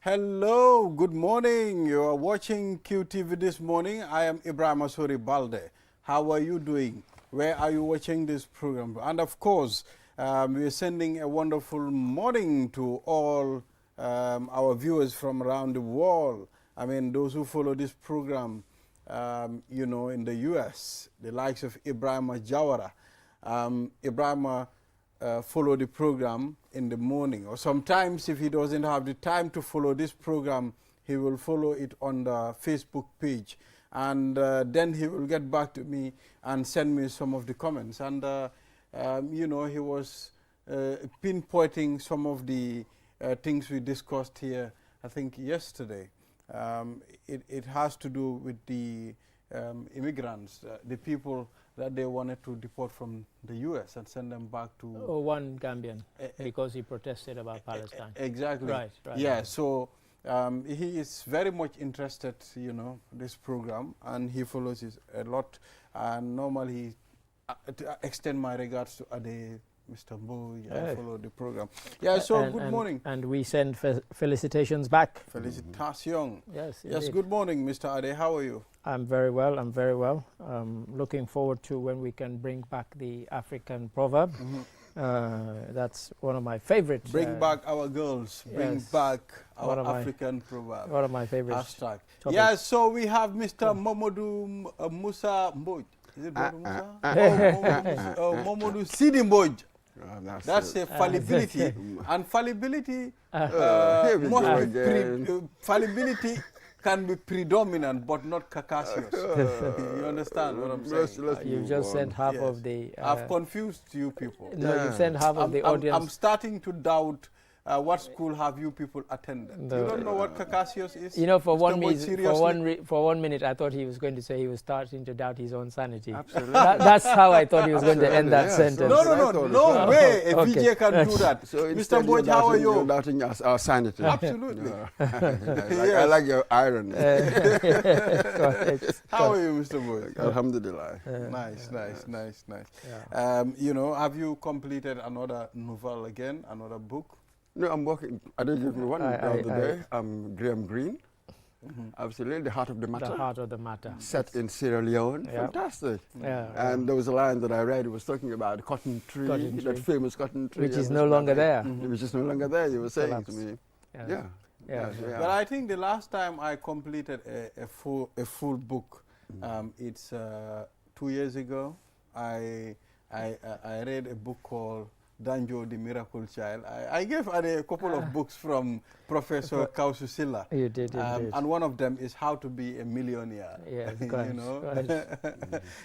Hello, good morning. You are watching QTV this morning. I am Ibrahim Asori Balde. How are you doing? Where are you watching this program? And of course, we are sending a wonderful morning to all our viewers from around the world. I mean, those who follow this program, in the U.S., the likes of Ibrahim Jawara. Ibrahim follow the program in the morning, or sometimes if he doesn't have the time to follow this program, he will follow it on the Facebook page, and then he will get back to me and send me some of the comments. And he was pinpointing some of the things we discussed here, I think yesterday. It has to do with the immigrants, the people that they wanted to deport from the U.S. and send them back to... one Gambian, because he protested about Palestine. Exactly. Right. Yeah, so he is very much interested, this program, and he follows it a lot. And normally, to extend my regards to Ade, Mr. Boy, I follow the program. Yeah, so good morning. And we send felicitations back. Felicitation. Yes, Yes, good morning, Mr. Ade. How are you? I'm very well. Looking forward to when we can bring back the African proverb. That's one of my favorites. Bring back our girls. Bring back our African proverb. One of my favorites. Hashtag. Yeah, so we have Mr. Momodu Musa Mboj. Is it Musa? Momodu Sidi Mboj. That's a fallibility. And fallibility fallibility can be predominant but not Caucasus. You understand what I'm saying? You've just sent half of the... I've confused you people. No, you've sent half of the audience. I'm starting to doubt what school have you people attended. You don't know what Caucasus is? You know, for 1 minute, I thought he was going to say he was starting to doubt his own sanity. Absolutely. That's how I thought he was going to end that sentence. No way a VJ can do that. So Mr. Mboj, how are you? You're doubting our sanity. Absolutely. I like your irony. How are you, Mr. Mboj? Alhamdulillah. Nice. Yeah. Have you completed another novel again, another book? No, I'm working. I didn't give me one the other day. I'm Graham Greene. Absolutely, The Heart of the Matter. The Heart of the Matter. Set in Sierra Leone. Yeah. Fantastic. Yeah. And there was a line that I read. It was talking about the cotton tree, that famous cotton tree. Which is no longer there. Which is no longer there, you were saying to me. Yeah. But I think the last time I completed a full book, it's 2 years ago. I read a book called Danjo, the Miracle Child. I gave a couple of books from Professor Kaususila. You did, indeed. And one of them is How to Be a Millionaire. Yeah,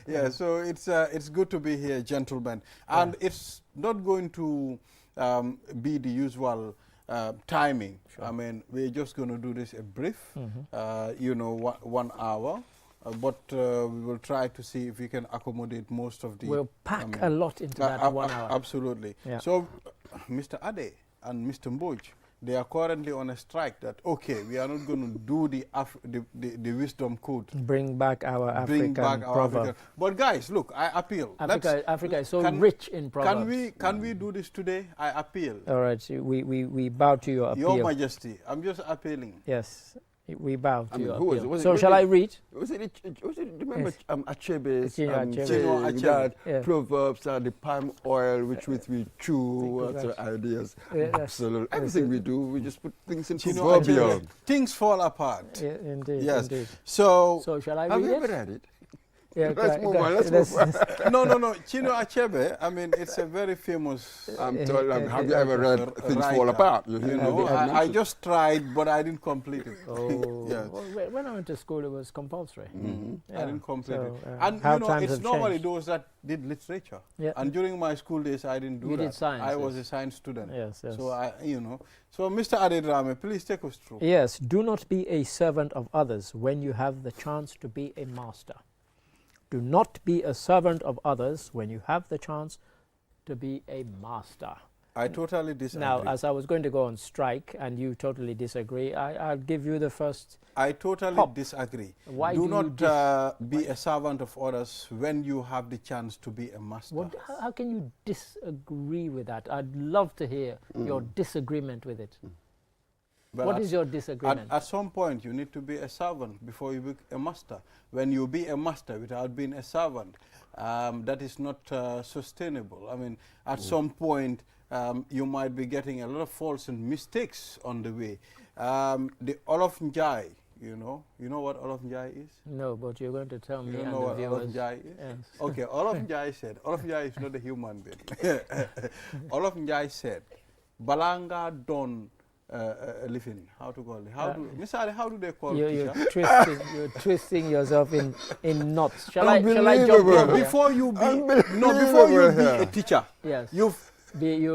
Yeah, so it's good to be here, gentlemen. And it's not going to be the usual timing. Sure. I mean, we're just going to do this a brief, 1 hour. But we will try to see if we can accommodate most of the... We'll pack a lot into that 1 hour. Absolutely. Yeah. So, Mr. Ade and Mr. Mboj, they are currently on a strike that, okay, we are not going to do the wisdom code. Bring back our African proverb. But guys, look, I appeal. Africa is so rich in proverbs. Can we do this today? I appeal. All right, so we bow to your appeal. Your Majesty, I'm just appealing. Yes. We bow to your who appeal. So shall I read? Remember Achebe's Achebe. proverbs are the palm oil which we chew, ideas. Absolutely. Everything we do, we just put things in proverbial. Things fall apart. Yeah, indeed. Yes. Indeed. So shall I read have it? you ever read it? Yeah, let's move on. No. Chino Achebe, I mean, it's a very famous... have you ever read Things Fall Apart? I just tried, but I didn't complete it. Oh. Yes. Well, when I went to school, it was compulsory. I didn't complete it. And, it's normally those that did literature. Yeah. And during my school days, I didn't do that. You did science. I was a science student. Yes. So, So, Mr. Adedrame, please take us through. Yes. Do not be a servant of others when you have the chance to be a master. Do not be a servant of others when you have the chance to be a master. I totally disagree. Now, as I was going to go on strike and you totally disagree, I'll give you the first I totally disagree. Why do not be a servant of others when you have the chance to be a master. How can you disagree with that? I'd love to hear your disagreement with it. But What is your disagreement? At some point, you need to be a servant before you be a master. When you be a master without being a servant, that is not sustainable. I mean, at some point, you might be getting a lot of faults and mistakes on the way. The Olof Njai, you know what Olof Njai is? No, but you're going to tell me You and know the what viewers. Olof Njai is? Yes. Okay, Olof Njai said, Olof Njai is not a human being. Olof Njai said, Balanga don living, how to call it? Mr. Ali, how do they call it? You're twisting yourself in knots. Shall I jump in? Unbelievable. here? Before you be Unbelievable. a teacher, Yes. you'll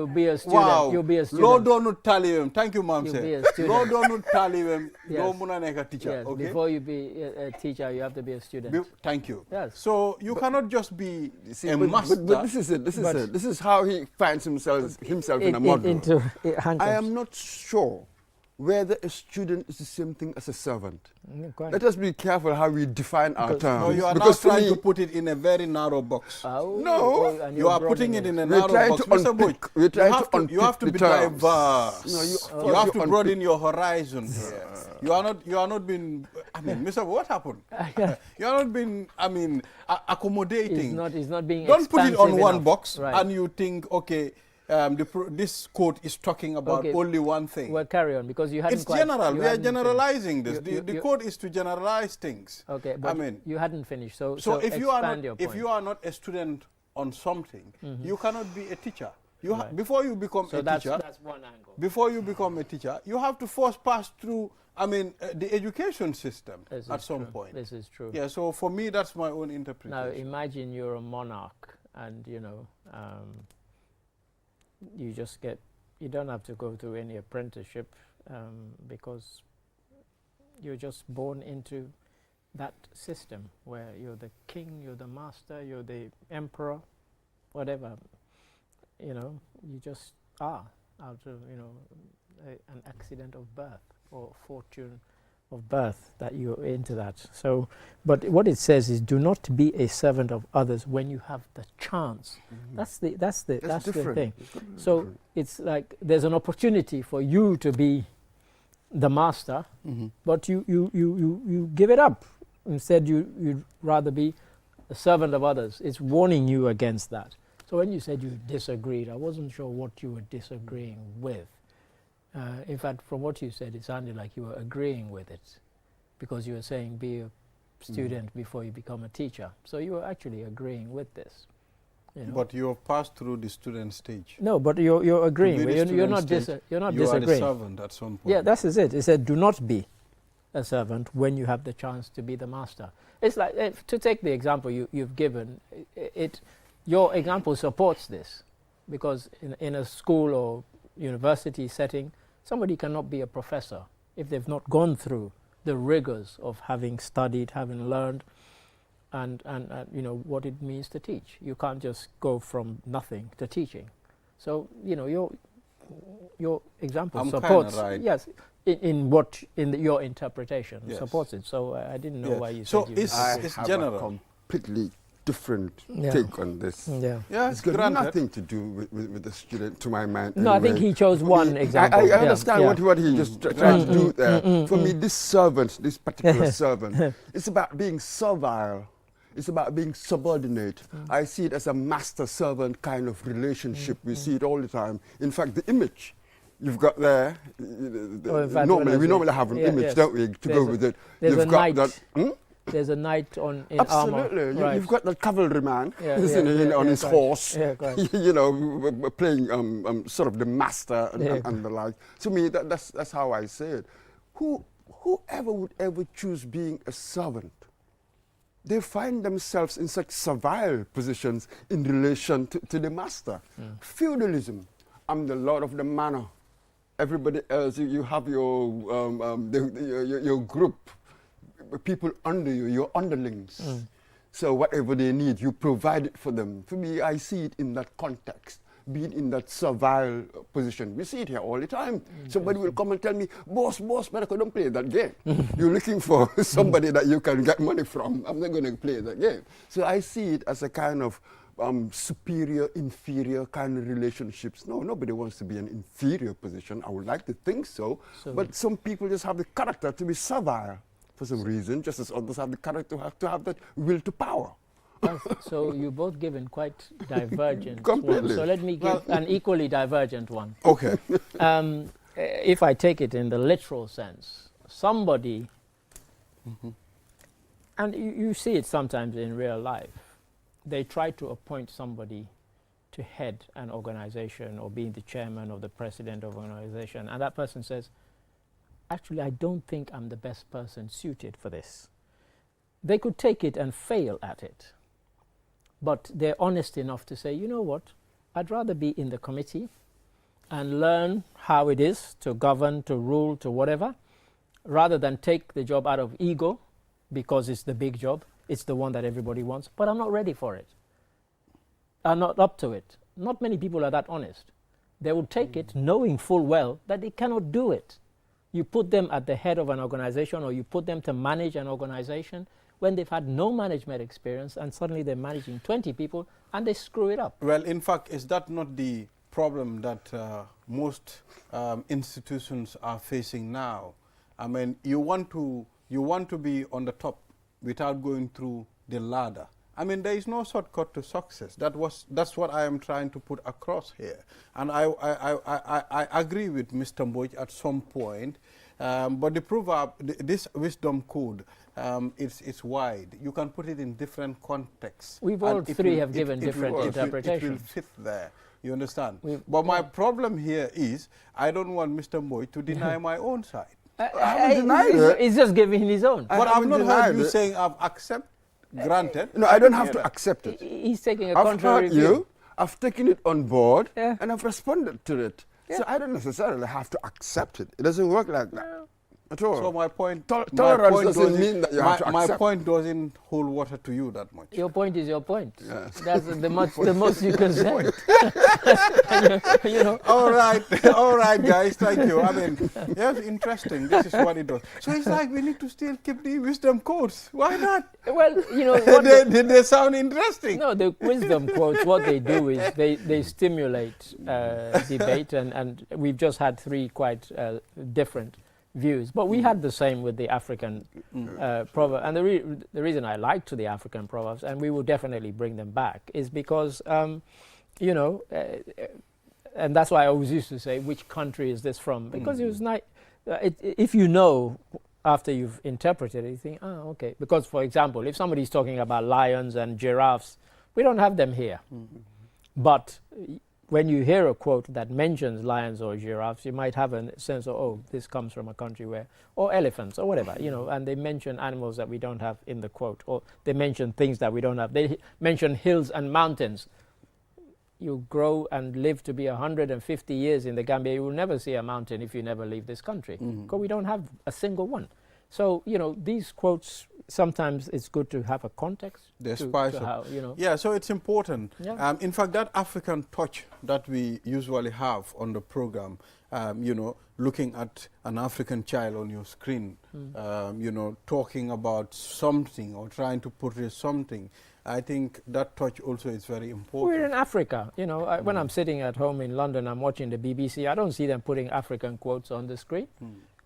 be a student. wow. You'll be a student. Lord don't tell him. Thank you, Mom. You'll Say. be a student. Lord don't tell him. Yes. No muna neka teacher. Yes. Okay. Before you be a teacher, you have to be a student. Thank you. Yes. So you cannot just be See, a but master. this is it. This is how he finds himself in a model. I am not sure whether a student is the same thing as a servant. Let us be careful how we define our terms. No, you are now because trying to put it in a very narrow box. No. And You are putting it in a We're narrow trying box. to Mr. unpick- Bush, we're trying to you have to unpick be the terms. diverse. No, you have to unpick- broaden your horizon here. You are not being, I mean, Mr. What happened? You are not being, I mean, accommodating. It's not being Don't put it on expansive one enough. box Right. and you think, okay, this quote is talking about Okay. only one thing. Well, carry on, because you hadn't It's quite... general. you We are hadn't generalizing this. finished. The code is to generalize things. Okay, but I mean, you hadn't finished, so if you are expand not your point. if you are not a student on something, you cannot be a teacher. Right. Before you become So a teacher, that's one angle. before you become a teacher, you have to first pass through. I mean, the education system This at is some true. point. This is true. Yeah. So for me, that's my own Now interpretation. imagine you're a monarch, and you just get... You don't have to go through any apprenticeship, because you're just born into that system where you're the king, you're the master, you're the emperor, whatever. You just are out of an accident of birth or fortune of birth that you're into that. So, but what it says is, do not be a servant of others when you have the chance. That's the different. thing. It's completely So different. it's like there's an opportunity for you to be the master, but you give it up. Instead, you'd rather be a servant of others. It's warning you against that. So when you said you disagreed, I wasn't sure what you were disagreeing with. In fact, from what you said, it sounded like you were agreeing with it, because you were saying be a student before you become a teacher. So you were actually agreeing with this. But you have passed through the student stage. No, but you're agreeing. To be the You're not student stage, you're not You are the disagreeing. servant at some point. Yeah, that is it. It said, do not be a servant when you have the chance to be the master. It's like, to take the example you've given, your example supports this, because in a school or university setting, somebody cannot be a professor if they've not gone through the rigors of having studied, having learned, and what it means to teach. You can't just go from nothing to teaching. So your example I'm supports. kinda right. Yes, your interpretation supports it. So I didn't know why you So said you. it's have general. a completely different Yeah. take on this. Yeah. Yeah, It's got granted. nothing to do with the student, to my mind. No, I think anyway. he chose one example. I Yeah, understand yeah. what he just tried to do there. For me, this particular servant, it's about being servile. It's about being subordinate. I see it as a master-servant kind of relationship. We see it all the time. In fact, the image you've got there, in fact, we normally have an image, yes. don't we, to go with it. There's You've a got knight. that. There's a knight in armor. Absolutely. Right. You've got the cavalryman, Yeah, isn't he, on his right. horse, Yeah, correct. playing sort of the master and the like. To me, that's how I say it. Whoever would ever choose being a servant, they find themselves in such servile positions in relation to the master. Feudalism. I'm the lord of the manor. Everybody else, you have your group, people under you, your underlings. So whatever they need, you provide it for them. For me, I see it in that context, being in that servile position. We see it here all the time. Somebody will come and tell me, boss, but I don't play that game. You're looking for somebody that you can get money from. I'm not going to play that game. So I see it as a kind of superior, inferior kind of relationships. No, nobody wants to be in an inferior position. I would like to think so. But some people just have the character to be servile for some reason, just as others have the character to have that will to power. So you both given quite divergent Completely. ones. So let me give an equally divergent one. Okay. If I take it in the literal sense, somebody, and you see it sometimes in real life, they try to appoint somebody to head an organization or being the chairman or the president of an organization, and that person says, actually, I don't think I'm the best person suited for this. They could take it and fail at it, but they're honest enough to say, you know what, I'd rather be in the committee and learn how it is to govern, to rule, to whatever, rather than take the job out of ego because it's the big job, it's the one that everybody wants, but I'm not ready for it. I'm not up to it. Not many people are that honest. They will take it knowing full well that they cannot do it. You put them at the head of an organization or you put them to manage an organization when they've had no management experience and suddenly they're managing 20 people and they screw it up. Well, in fact, is that not the problem that most institutions are facing now? I mean, you want to be on the top without going through the ladder. I mean, there is no shortcut to success. That's what I am trying to put across here. And I agree with Mr. Mboj at some point. But the proverb, this wisdom code, it's wide. You can put it in different contexts. We've all three have given different interpretations. It will fit there. You understand? But my problem here is I don't want Mr. Mboj to deny my own side. I haven't denied it. He's just giving his own. But I've not heard you saying I've accepted. Granted. No, I don't have to accept it. He's taking a I've contrary heard view. you, I've taken it on board, Yeah. and I've responded to it. Yeah. So I don't necessarily have to accept it. It doesn't work like that at all. So my point, Tolerance doesn't mean that you have to accept. My point doesn't hold water to you that much. Your point is your point. Yes. That's the most you can say. you know. All right, guys, thank you. I mean, yes, interesting. This is what it does. So it's like we need to still keep the wisdom quotes. Why not? Well, you know. They sound interesting. No, the wisdom quotes, what they do is they stimulate debate, and we've just had three quite different views. But we had the same with the African proverb. And the reason I liked the African proverbs, and we will definitely bring them back, is because, you know, and that's why I always used to say, which country is this from? Because it was nice. If you know, after you've interpreted it, you think, oh, okay. Because, for example, if somebody's talking about lions and giraffes, we don't have them here. But when you hear a quote that mentions lions or giraffes, you might have a sense of, oh, this comes from a country where, or elephants or whatever, you know, and they mention animals that we don't have in the quote, or they mention things that we don't have. They mention hills and mountains. You grow and live to be 150 years in the Gambia, you will never see a mountain if you never leave this country, because we don't have a single one. So, you know, these quotes, sometimes it's good to have a context. How, you know. Yeah, so it's important. Yeah. In fact, that African touch that we usually have on the program, you know, looking at an African child on your screen, you know, talking about something or trying to portray something, I think that touch also is very important. We're in Africa, you know. When I'm sitting at home in London, I'm watching the BBC, I don't see them putting African quotes on the screen.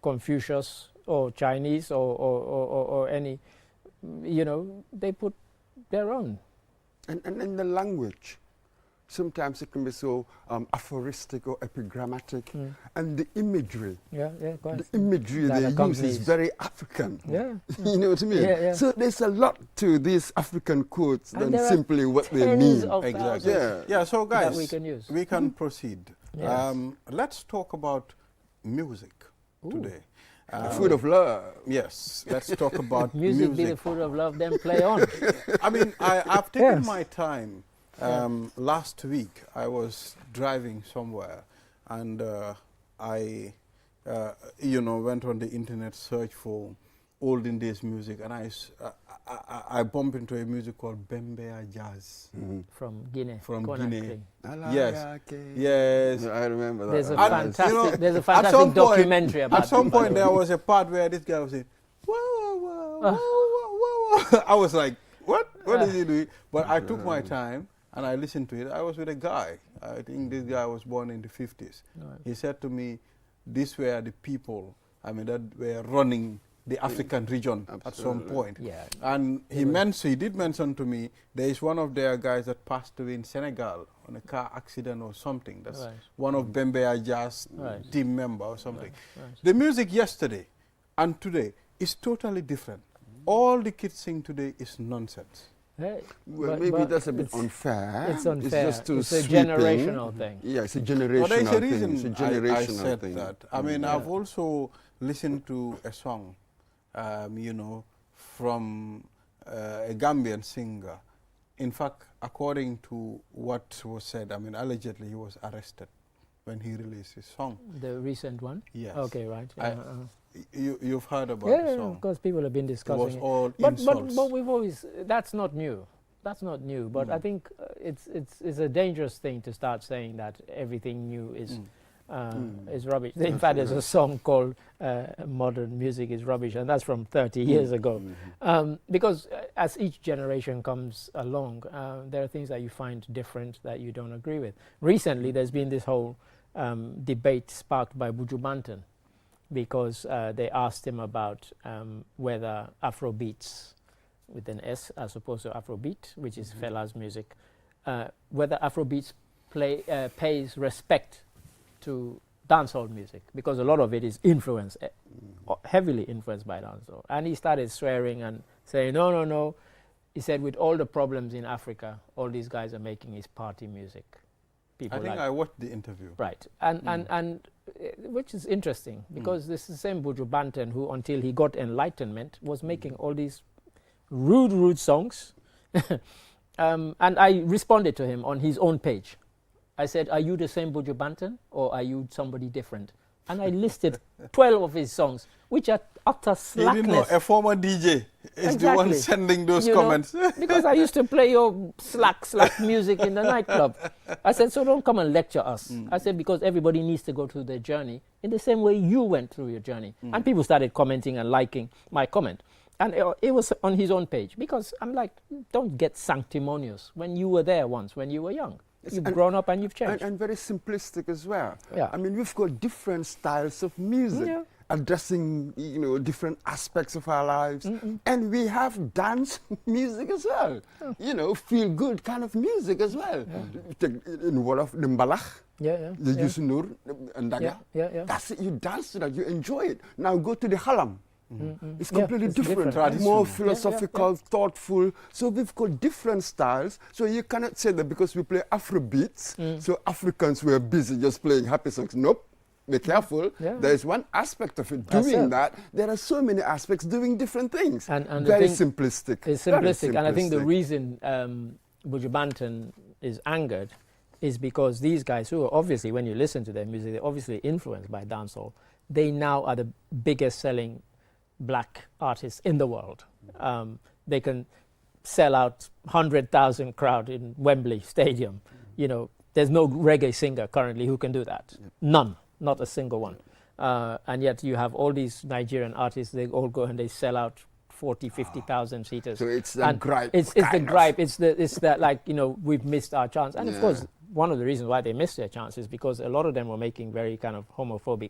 Confucius or Chinese or any, you know, they put their own. And in the language, sometimes it can be so aphoristic or epigrammatic, and the imagery, the imagery that they use is very African. Yeah. You know what I mean? Yeah. So there's a lot to these African quotes And than simply what they mean. Exactly. Yeah. So guys, we can proceed. Yes. Let's talk about music today. Food of love. Yes, let's talk about music. Be the food of love, then play on. I mean, I've taken my time. Last week, I was driving somewhere, and I, you know, went on the internet, search for olden days music, and I bumped into a music called Bembea Jazz. From Guinea. From Conakry. Guinea. Yes. Yes. I remember that. There's a And, fantastic, you know, there's a fantastic documentary about it. At some it, point, there was a part where this guy was saying, whoa, whoa, whoa, whoa, whoa, whoa. I was like, what? What is he doing? But I took my time, and I listened to it. I was with a guy. I think this guy was born in the 50s. Right. He said to me, these were the people, I mean, that were running the African region at some point. Yeah. And he did mention to me, there is one of their guys that passed away in Senegal on a car accident or something. That's one of Bembe Jazz team member or something. The music yesterday and today is totally different. All the kids sing today is nonsense. Hey, well, maybe that's a bit unfair. It's unfair. It's just too it's a sweeping. generational thing. Yeah, it's a generational But there's a thing. reason It's a generational I said thing. that. I mean, I've also listened to a song, you know, from a Gambian singer. In fact, according to what was said, I mean, allegedly he was arrested when he released his song. The recent one? Yes. Okay, right. You've heard about yeah, the song? of course, people have been discussing It was all but insults. but we've always, that's not new. That's not new. But I think it's a dangerous thing to start saying that everything new is rubbish. In fact, there's a song called Modern Music is Rubbish, and that's from 30 years ago. Because as each generation comes along, there are things that you find different that you don't agree with. Recently, there's been this whole debate sparked by Buju Banton, because they asked him about whether Afrobeats, with an S as opposed to Afrobeat, which is Fela's music, whether Afrobeats pays respect to dancehall music, because a lot of it is influenced, heavily influenced by dancehall. And he started swearing and saying, no, no. He said, with all the problems in Africa, all these guys are making is party music. People I think I watched the interview. Right. And which is interesting, because this is the same Buju Banton who, until he got enlightenment, was making all these rude songs. And I responded to him on his own page. I said, are you the same Buju Banton or are you somebody different? And I listed 12 of his songs, which are utter slackness. You didn't know a former DJ is the one sending those comments. Because I used to play your slack music in the nightclub. I said, so don't come and lecture us. I said, because everybody needs to go through their journey in the same way you went through your journey. And people started commenting and liking my comment. And it was on his own page, because I'm like, don't get sanctimonious when you were there once, when you were young. You've grown up and you've changed. And very simplistic as well. Yeah. I mean, we've got different styles of music, addressing, you know, different aspects of our lives. And we have dance music as well. You know, feel good kind of music as well. In Wolof, the Mbalach, the Yusunur, and Daga. That's it, you dance to that, you enjoy it. Now go to the Halam. It's completely different. More philosophical, thoughtful. So we've got different styles. So you cannot say that because we play Afrobeats, so Africans were busy just playing happy songs. Nope. Be careful. There is one aspect of it doing that. There are so many aspects doing different things. And very simplistic. It's simplistic. And I think the reason Buju Banton is angered is because these guys, who are obviously, when you listen to their music, they're obviously influenced by dancehall. They now are the biggest selling black artists in the world. They can sell out 100,000 crowd in Wembley Stadium. You know, there's no reggae singer currently who can do that. None, not a single one. And yet you have all these Nigerian artists, they all go and they sell out 40, 50,000 seaters. So it's the gripe. It's the gripe. It's that, like, you know, we've missed our chance. And of course, one of the reasons why they missed their chance is because a lot of them were making very kind of homophobic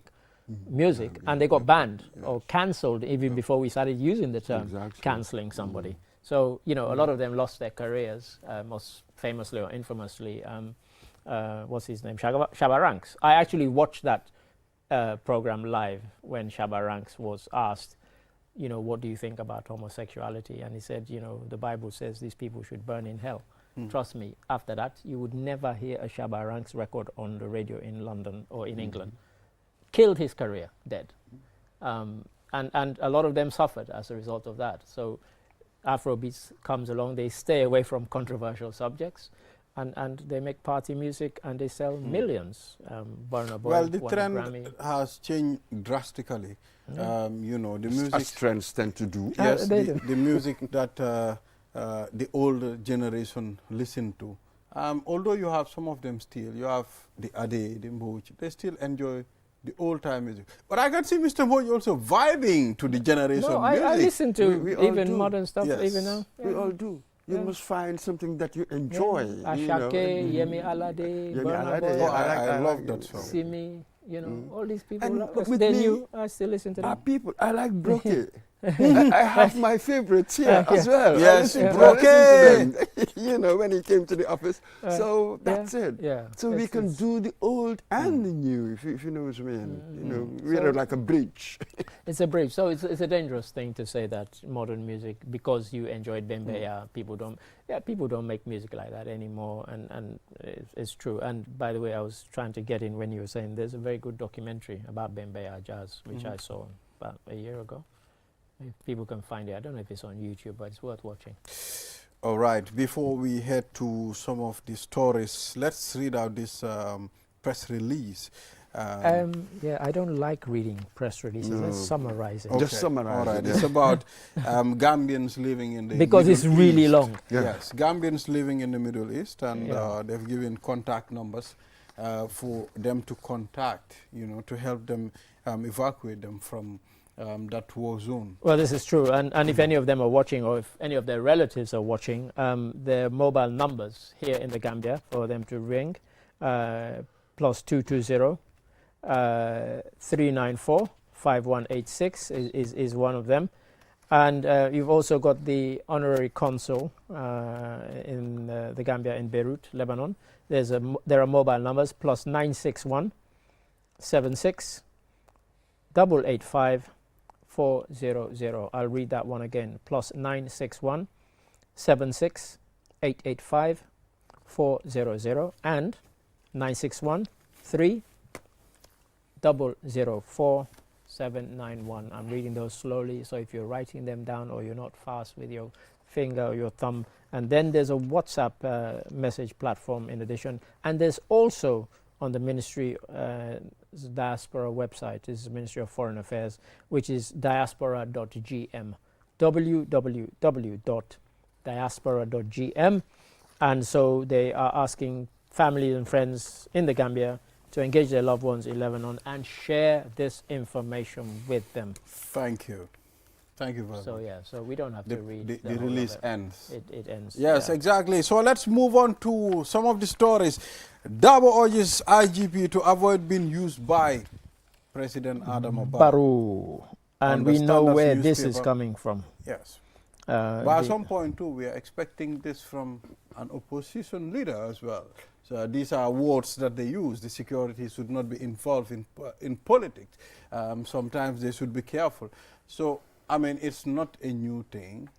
music, and they got banned or cancelled even before we started using the term cancelling somebody. So, you know, a lot of them lost their careers, most famously or infamously, what's his name? Shabba Ranks. I actually watched that program live when Shabba Ranks was asked, you know, what do you think about homosexuality? And he said, you know, the Bible says these people should burn in hell. Trust me, after that, you would never hear a Shabba Ranks record on the radio in London or in England. Killed his career, dead. And a lot of them suffered as a result of that. So Afrobeats comes along, they stay away from controversial subjects, and they make party music and they sell millions. Burna Boy, well, the won a trend Grammy. has changed drastically. You know, the music... As trends tend to do. Yes, the music that the older generation listen to. Although you have some of them still, you have the Ade, the Mboch, they still enjoy the old-time music. But I can see Mr. Mboch also vibing to the generation music. I listen to even modern stuff even now. We all do. you must find something that you enjoy. Yeah. You know. Ashake, Yemi Alade, Yemi Burna Alade, Boy, yeah, I like love that song. Simi, you know, all these people. And Like, with they me, knew. I still listen to them. people, I like Broke. I have my favorites here as well. Yes, I Broke. listen to them, you know, when he came to the office. So that's it. Yeah. So we can do the old and the new, if you know what I mean. You know, we're like a bridge. It's a bridge. So it's a dangerous thing to say that modern music, because you enjoyed Bembeya, people don't make music like that anymore, and it's true. And by the way, I was trying to get in when you were saying there's a very good documentary about Bembeya jazz, which I saw about a year ago. If people can find it. I don't know if it's on YouTube, but it's worth watching. All right. Before we head to some of the stories, let's read out this press release. Yeah, I don't like reading press releases. Let's summarize it. Okay. Just summarize All right. it. It's about Gambians living in the Because Middle it's really East. long. Yeah. Yes, Gambians living in the Middle East, and they've given contact numbers for them to contact, you know, to help them evacuate them from that war zone. Well, this is true, and if any of them are watching, or if any of their relatives are watching, their mobile numbers here in the Gambia for them to ring, +220 394 5186 is one of them. And you've also got the honorary consul in the Gambia in Beirut, Lebanon. There are mobile numbers +961 76 885 400. I'll read that one again. +961 76 885 400 and 961 3 004 791. I'm reading those slowly, so if you're writing them down or you're not fast with your finger or your thumb. And then there's a WhatsApp message platform in addition, and there's also on the Ministry Diaspora website, this is the Ministry of Foreign Affairs, which is diaspora.gm, www.diaspora.gm. And so they are asking families and friends in the Gambia to engage their loved ones in Lebanon and share this information with them. Thank you. Thank you very much. So yeah, so we don't have to read. The release ends. It ends. Yes, yeah. exactly. So let's move on to some of the stories. Dabo urges IGP to avoid being used by President Adama Barrow. And we know where this is coming from. Yes. But at some point too, we are expecting this from an opposition leader as well. So these are words that they use. The security should not be involved in politics. Sometimes they should be careful. So, I mean, it's not a new thing.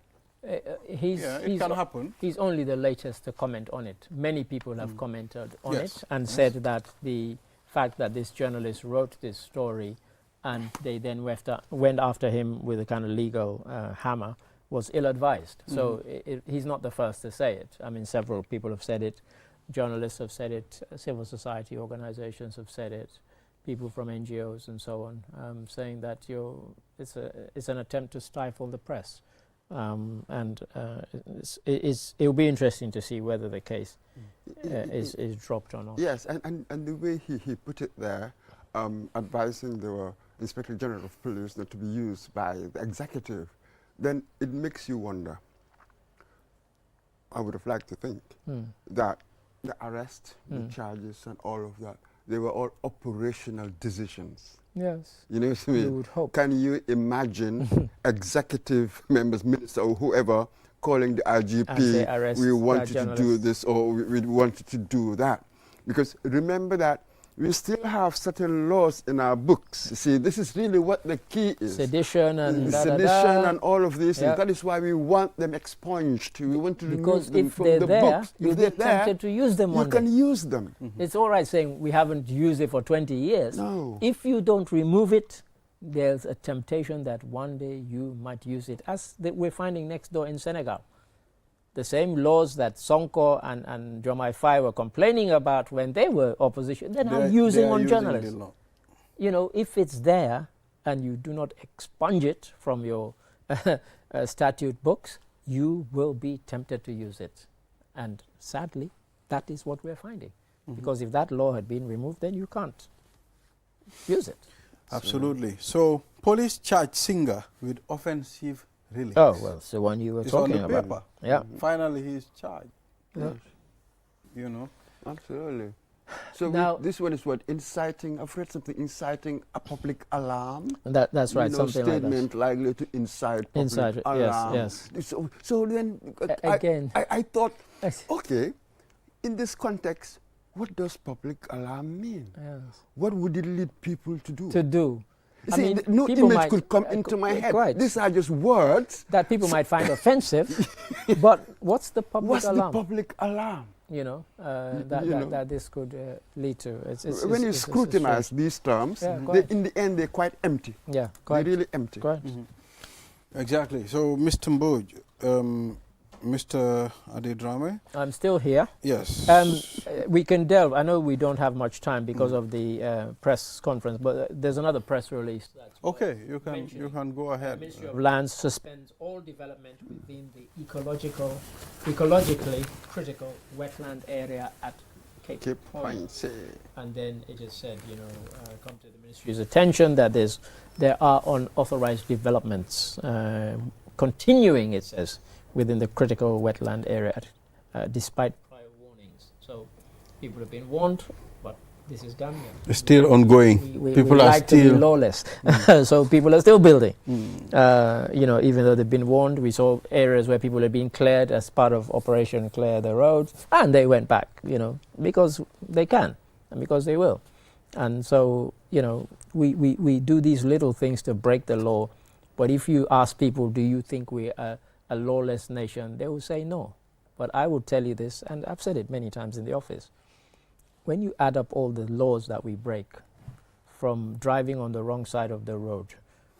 It can happen. He's only the latest to comment on it. Many people have commented on it and said that the fact that this journalist wrote this story and they then went after him with a kind of legal hammer was ill-advised. So he's not the first to say it. I mean, several people have said it. Journalists have said it. Civil society organizations have said it. People from NGOs and so on, saying that it's an attempt to stifle the press. It will be interesting to see whether the case is dropped or not. Yes, and the way he put it there, advising the Inspector General of Police not to be used by the executive, then it makes you wonder. I would have liked to think that the arrest, the charges and all of that, they were all operational decisions. Yes. You know what I mean? You would hope. Can you imagine executive members, minister or whoever calling the IGP, we wanted to do this or we wanted to do that? Because remember that we still have certain laws in our books. See, this is really what the key is. Sedition and sedition and all of these things. That is why we want them expunged. We want to remove them from the books. You'll be tempted to use them one day. You can use them. It's all right saying we haven't used it for 20 years. No. If you don't remove it, there's a temptation that one day you might use it, as we're finding next door in Senegal. The same laws that Sonko and Jomai Faye were complaining about when they were opposition, they're now using on journalists. You know, if it's there and you do not expunge it from your statute books, you will be tempted to use it. And sadly, that is what we're finding. Because if that law had been removed, then you can't use it. Absolutely. So police charge singer with offensive released. Oh, well, it's the one you were It's on talking the about. paper. Yeah. Finally, he's charged. Yeah. You know. Absolutely. So Now- this one is what? Inciting, I've read something, inciting a public alarm. That's right, You know, something like that. statement likely to incite public Incite, yes, alarm. yes. So then, Again. I thought, Yes. okay, in this context, what does public alarm mean? Yes. What would it lead people to do? To do. You I see, mean, no people image might- could come into my head. Quite. These are just words. That people might find offensive, but what's the public What's alarm? the public alarm? You know, you know. that this could lead to. When you scrutinize these terms, Yeah, they, quite. in the end, they're quite empty. Yeah, quite. They're really empty. Quite. Exactly. So, Mr. Mboj, Mr. Adedrame? I'm still here. Yes. We can delve. I know we don't have much time because of the press conference, but there's another press release. That's Okay, you mentioning can go ahead. Ministry of Lands suspends all development within the ecologically critical wetland area at Cape Point. Point. And then it just said, come to the ministry's attention that there are unauthorized developments continuing, it says, within the critical wetland area, despite prior warnings. So people have been warned, but this is done. It's still ongoing. People we are like to be still lawless, so people are still building. Even though they've been warned, we saw areas where people had been cleared as part of Operation Clear the Roads, and they went back, because they can and because they will. And so, we do these little things to break the law. But if you ask people, do you think we are a lawless nation, they will say no. But I would tell you this, and I've said it many times in the office. When you add up all the laws that we break, from driving on the wrong side of the road,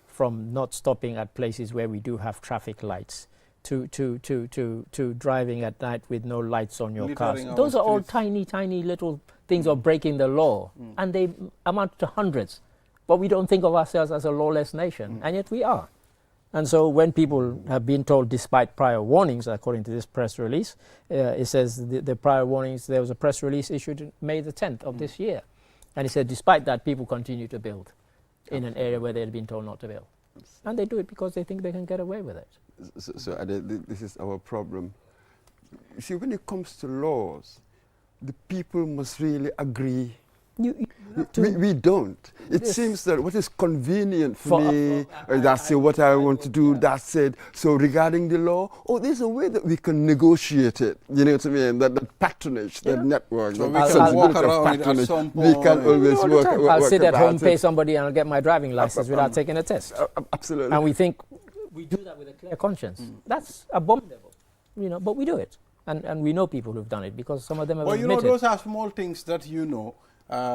from not stopping at places where we do have traffic lights, to driving at night with no lights on your cars. Littering our Those are all streets. tiny little things of breaking the law, and they amount to hundreds. But we don't think of ourselves as a lawless nation, and yet we are. And so when people have been told, despite prior warnings, according to this press release, it says the prior warnings, there was a press release issued May the 10th of this year. And it said, despite that, people continue to build in an area where they had been told not to build. And they do it because they think they can get away with it. So this is our problem. You see, when it comes to laws, the people must really agree. We don't. It seems that what is convenient for me, that's what I want to do, that's it. So regarding the law, there's a way that we can negotiate it. You know what I mean? That patronage, that network. So that we can walk sensibility of around it at patronage, some we can point. always work I'll sit at home, about pay it. somebody, and I'll get my driving license without taking a test. Absolutely. And we think we do that with a clear conscience. That's abominable, but we do it. And we know people who've done it because some of them have Well, admitted. those are small things that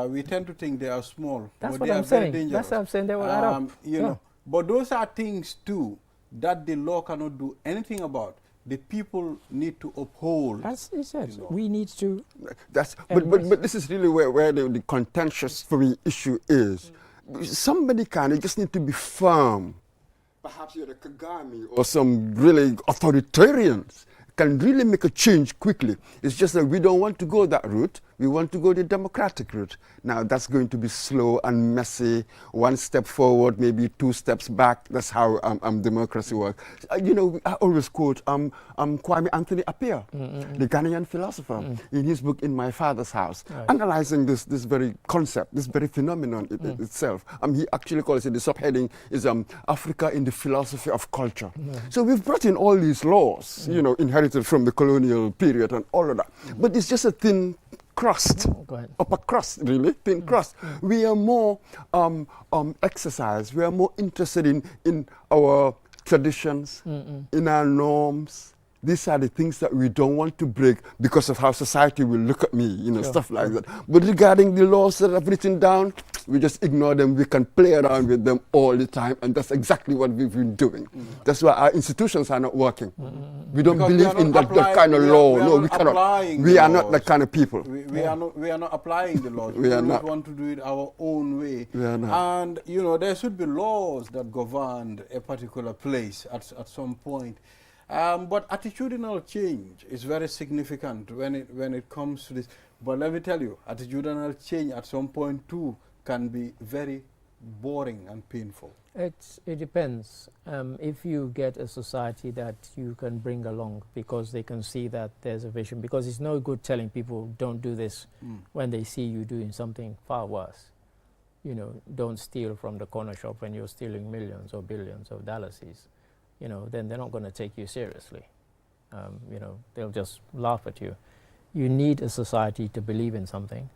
we tend to think they are small. That's but what they I'm are very saying. dangerous. That's what I'm saying. They will add up. You know, but those are things too that the law cannot do anything about. The people need to uphold. As he said, we need to. But this is really where the contentious for me issue is. Somebody just need to be firm. Perhaps you're a Kagame or some really authoritarians can really make a change quickly. It's just that we don't want to go that route. We want to go the democratic route. Now, that's going to be slow and messy. One step forward, maybe 2 steps back. That's how democracy works. I always quote Kwame Anthony Appiah, the Ghanaian philosopher, in his book, In My Father's House, analyzing this very concept, this very phenomenon itself. He actually calls it, the subheading is Africa in the Philosophy of Culture. So we've brought in all these laws, inherited from the colonial period and all of that. But it's just a thin crust, upper crust, really, thin crust. We are more exercised. We are more interested in our traditions, in our norms. These are the things that we don't want to break because of how society will look at me, stuff like that. But regarding the laws that I've written down, we just ignore them. We can play around with them all the time, and that's exactly what we've been doing. That's why our institutions are not working. We don't believe in that kind of law. No, we cannot. We are not that kind of people. We are not applying the laws. We are not. want to do it our own way. We are not. And there should be laws that govern a particular place at some point. But attitudinal change is very significant when it comes to this. But let me tell you, attitudinal change at some point too can be very boring and painful? It depends. If you get a society that you can bring along because they can see that there's a vision, because it's no good telling people don't do this when they see you doing something far worse. You know, don't steal from the corner shop when you're stealing millions or billions of dollars. You know, then they're not going to take you seriously. You know, they'll just laugh at you. You need a society to believe in something.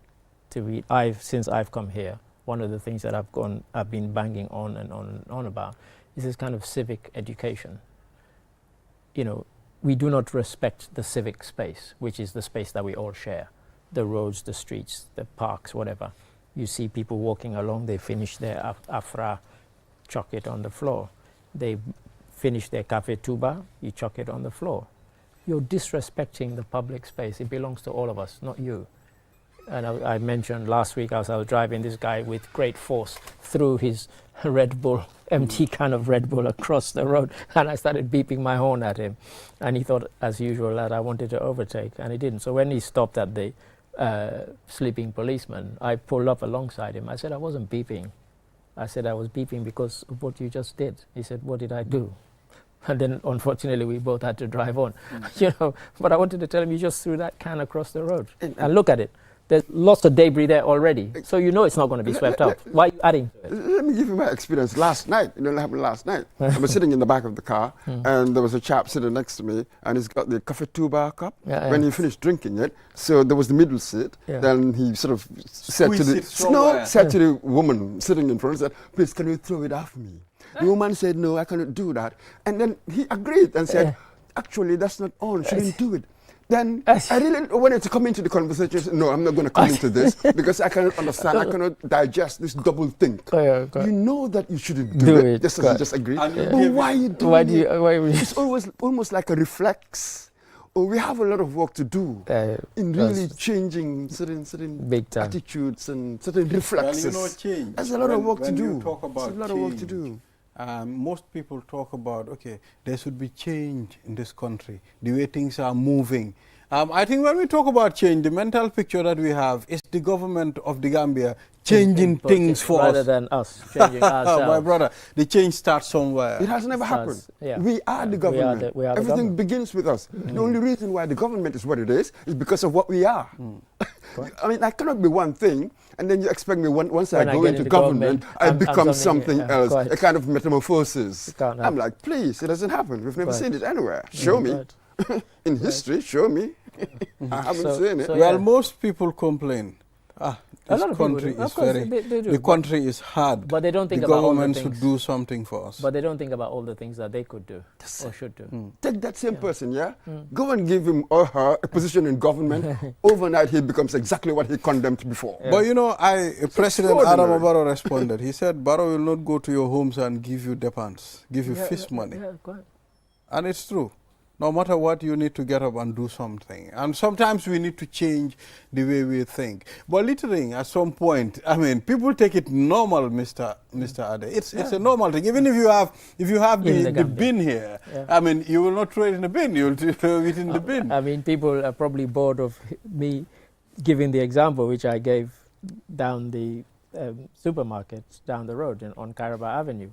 Since I've come here, one of the things that I've been banging on and on and on about is this kind of civic education. You know, we do not respect the civic space, which is the space that we all share. The roads, the streets, the parks, whatever. You see people walking along, they finish their afra, chuck it on the floor. They finish their cafe tuba, you chuck it on the floor. You're disrespecting the public space. It belongs to all of us, not you. And I mentioned last week as I was driving, this guy with great force threw his Red Bull, empty can of Red Bull across the road, and I started beeping my horn at him. And he thought, as usual, that I wanted to overtake, and he didn't. So when he stopped at the sleeping policeman, I pulled up alongside him. I said, I wasn't beeping. I said, I was beeping because of what you just did. He said, what did I do? And then, unfortunately, we both had to drive on. You know, but I wanted to tell him, you just threw that can across the road. And look at it. There's lots of debris there already, so you know it's not going to be swept up. Why are you adding to it? Let me give you my experience last night. You know what happened last night? I was sitting in the back of the car, and there was a chap sitting next to me, and he's got the coffee tuba cup. When he finished drinking it, so there was the middle seat. Then he sort of said to the woman sitting in front, said, "Please, can you throw it off me?" The woman said, "No, I cannot do that." And then he agreed and said, "Actually, that's not on. Shouldn't do it." Then I really wanted to come into the conversation. No, I'm not going to come into this because I cannot understand. I cannot digest this double think. You know that you shouldn't do it. Just agree. But why are you doing it? It's always almost like a reflex. Or we have a lot of work to do in really changing certain attitudes and certain reflexes. Well, you know, change. There's a lot of work to do. You talk about change, most people talk about, okay, there should be change in this country, the way things are moving. I think when we talk about change, the mental picture that we have is the government of the Gambia changing things for us. Rather than us changing ourselves. My brother, the change starts somewhere. It has never happened. We are the government. We are the Everything government. begins with us. The only reason why the government is what it is because of what we are. I mean, I cannot be one thing, and then you expect me once I go into government, I become something else, a kind of metamorphosis. I'm like, please, it doesn't happen. We've never seen it anywhere. Show me. In history, show me. I haven't seen it. Well, most people complain. This country is the country is hard. But they don't think about all the things. The government should do something for us. But they don't think about all the things that they could do or should do. Take that same person, go and give him or her a position in government. Overnight, he becomes exactly what he condemned before. But you know, President Adama Barrow responded. He said, Barrow will not go to your homes and give you depends, give you feast money. And it's true. No matter what, you need to get up and do something. And sometimes we need to change the way we think. But littering, at some point, I mean, people take it normal, Mr. Ade. It's a normal thing. Even if you have the bin here, I mean, you will not throw it in the bin. You will throw it in the bin. I mean, people are probably bored of me giving the example which I gave down the supermarkets down the road on Caraba Avenue.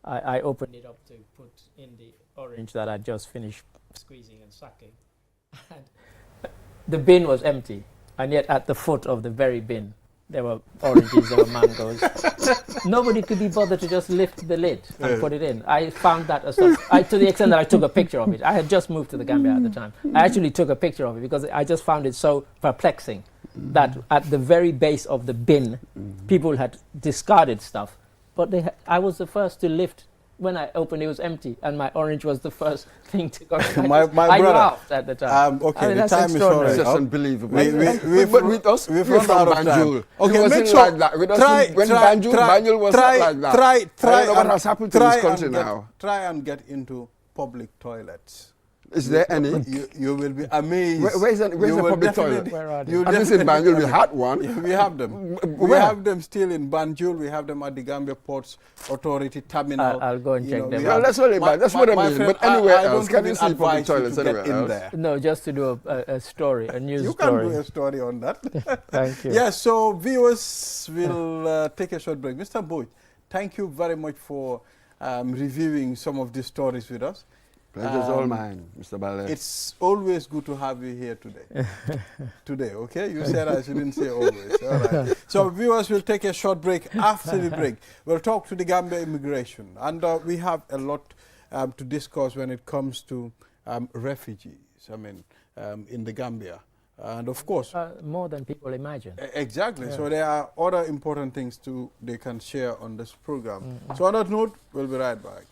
I opened it up to put in the orange that I just finished squeezing and sucking. And the bin was empty, and yet at the foot of the very bin there were oranges, there were mangoes. Nobody could be bothered to just lift the lid and put it in. I found that to the extent that I took a picture of it. I had just moved to the Gambia at the time. I actually took a picture of it because I just found it so perplexing that at the very base of the bin people had discarded stuff, but I was the first to lift. When I opened, it was empty, and my orange was the first thing to go. My brother, laughed at the time. Okay, the time is already up. That's unbelievable. But with us, we've run out of time. Okay, make sure. Like that. With us, when Banjul was not like that. I don't know what has happened to this country now. Try and get into public toilets. Is there any? You will be amazed. Where's the public toilet? Where are they? At least in Banjul we had one. Yeah, we have them. We have them still in Banjul. We have them at the Gambia Ports Authority terminal. I'll go and check them. Well, that's what I mean. Friend, but anywhere I else, can you see public toilets anywhere else? There. No, just to do a story, a news You story. can do a story on that. Thank you. Yes, so viewers will take a short break. Mr. Boj, thank you very much for reviewing some of these stories with us. Pleasure's all mine, Mr. Ballet. It's always good to have you here today. Today, okay? You said I shouldn't say always. All right. So viewers will take a short break. After the break, we'll talk to the Gambia immigration. And we have a lot to discuss when it comes to refugees, in the Gambia. And of course... more than people imagine. Exactly. Yeah. So there are other important things they can share on this program. Mm-hmm. So on that note, we'll be right back.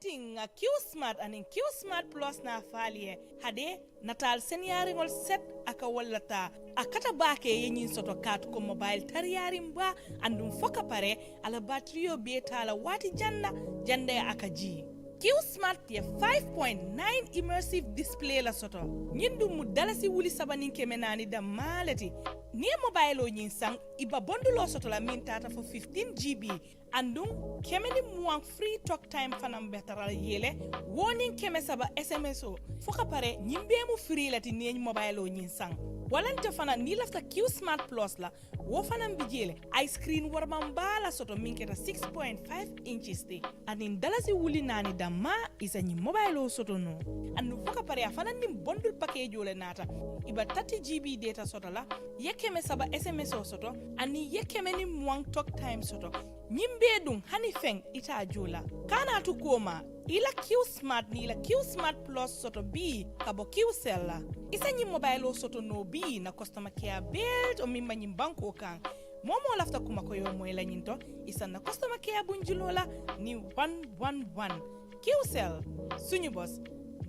A Q Smart and in Q Smart Plus na falie hade natal seniaringol set aka wallata akata bake yenyin soto kat ko mobile tariyarim ba andum foka pare ala batterio beta la wati jande aka ji Q Smart ye 5.9 immersive display la soto nyindu mu dalasi wuli sabanin kemenani da malati ni mobile o nyin sang iba bondulo soto la min tata for 15 GB andung kemeni muang free talk time fanam betara yele warning keme saba SMS o foka pare nyimbe mu free lati ni mobile o nyin sang walante fana ni lafta Q Smart Plus la wo fanam bijele ice screen warman bala soto minketa 6.5 inches te anin dalasi wuli nani damma isa nyi mobile o soto no andu foka pare afana ni bundle package ole nata iba 30 GB data soto la yekeme saba SMS o soto ani yekeme ni muang talk time soto nyimbe dun hani feng ita jula kana tukoma ila Q Smart ni ila Q Smart Plus soto B kabo Q Cell isa nyi mobile o soto no B na customer care belt o mimba nyi banko kan momo lafta kuma ko yo moy la nyinto isa na customer care bunjulola ni 111 Q Cell suñu boss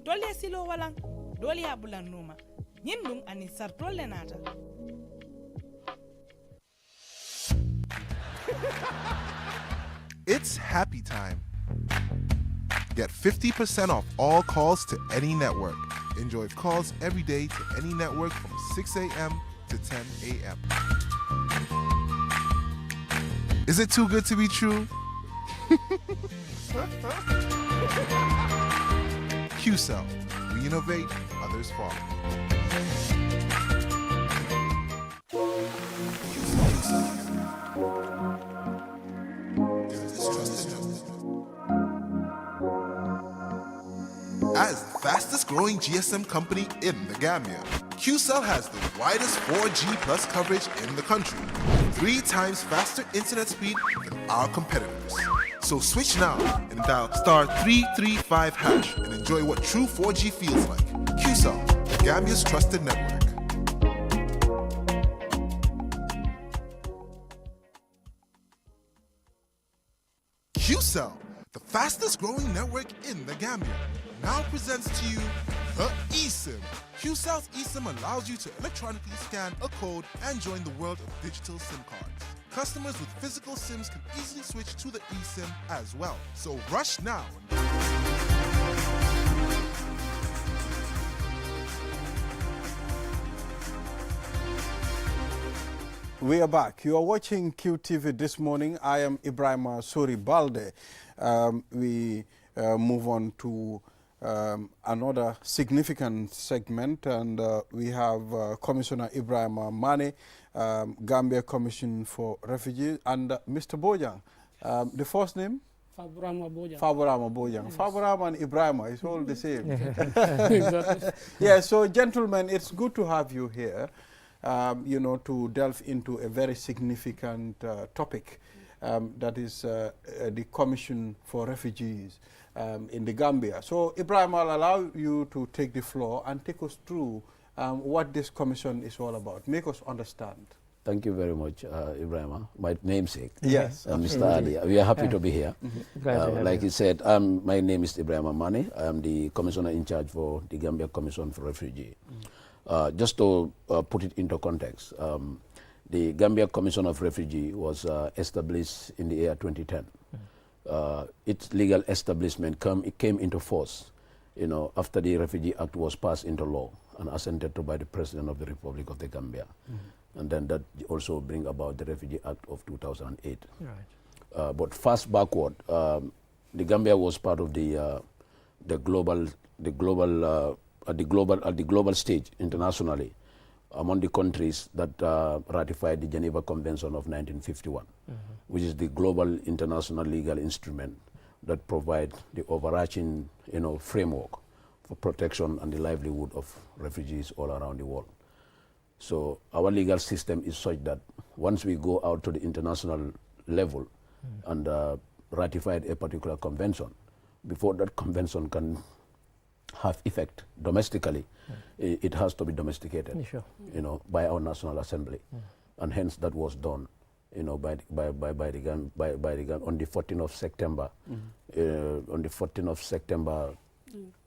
dole silo walang dole abulan numa nyindum ani sartole nata It's happy time. Get 50% off all calls to any network. Enjoy calls every day to any network from 6 a.m. to 10 a.m. Is it too good to be true? QCell. We innovate, others follow. As the fastest growing GSM company in the Gambia, QCell has the widest 4G plus coverage in the country, 3 times faster internet speed than our competitors. So switch now and dial *335# and enjoy what true 4G feels like. QCell, Gambia's trusted network. QCell, the fastest growing network in the Gambia, now presents to you the eSIM. QCell's eSIM allows you to electronically scan a code and join the world of digital SIM cards. Customers with physical SIMs can easily switch to the eSIM as well. So rush now. We are back. You are watching QTV this morning. I am Ibrahim Suri Balde. We move on to another significant segment, and we have Commissioner Ibrahim Mane, Gambia Commission for Refugees, and Mr. Bojang. The first name? Faburama Bojang. Faburama Bojang. Yes. Faburama and Ibrahim, it's all the same. Exactly. Yeah, so gentlemen, it's good to have you here, to delve into a very significant topic, that is the Commission for Refugees in the Gambia. So, Ibrahim, I'll allow you to take the floor and take us through what this commission is all about. Make us understand. Thank you very much, Ibrahim. My namesake, yes, Mr. Ali. We are happy to be here. Like you said, my name is Ibrahim Mane. I am the commissioner in charge for the Gambia Commission for Refugee. Just to put it into context, the Gambia Commission of Refugee was established in the year 2010. its legal establishment came into force, after the Refugee Act was passed into law and assented to by the President of the Republic of the Gambia. And then that also bring about the Refugee Act of 2008. Right. But fast backward, the Gambia was part of the global stage internationally among the countries that ratified the Geneva Convention of 1951, which is the global international legal instrument that provides the overarching, framework for protection and the livelihood of refugees all around the world. So our legal system is such that once we go out to the international level and ratify a particular convention, before that convention can have effect domestically, it has to be domesticated, Sure. by our National Assembly, and hence that was done, by the on the 14th of September,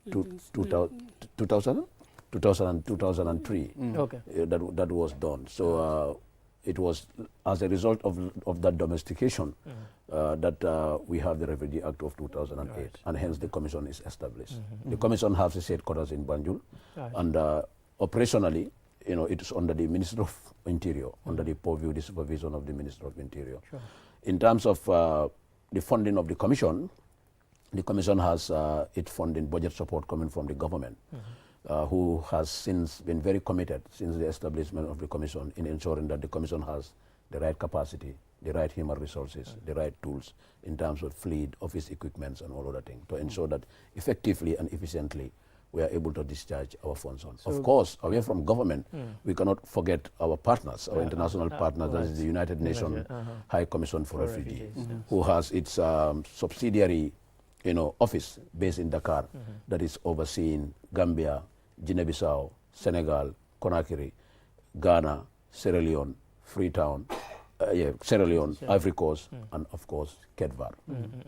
2003. Okay. That was done. So it was as a result of that domestication that we have the Refugee Act of 2008, Right. and hence the commission is established. The commission has its headquarters in Banjul, Right. and operationally, it is under the Minister of Interior, under the purview, the supervision of the Minister of Interior. Sure. In terms of the funding of the commission has its funding budget support coming from the government, who has since been very committed since the establishment of the commission in ensuring that the commission has the right capacity, the right human resources, the right tools in terms of fleet, office equipments, and all other things to ensure that effectively and efficiently we are able to discharge our functions. Of course, away from government, we cannot forget our partners, our international partners, that is the United Nations High Commission for Refugees, who has its subsidiary office based in Dakar that is overseeing Gambia, Guinea-Bissau, Senegal, Conakry, Ghana, Sierra Leone, Freetown, Sierra Leone, Ivory Coast, and of course, Cape Verde.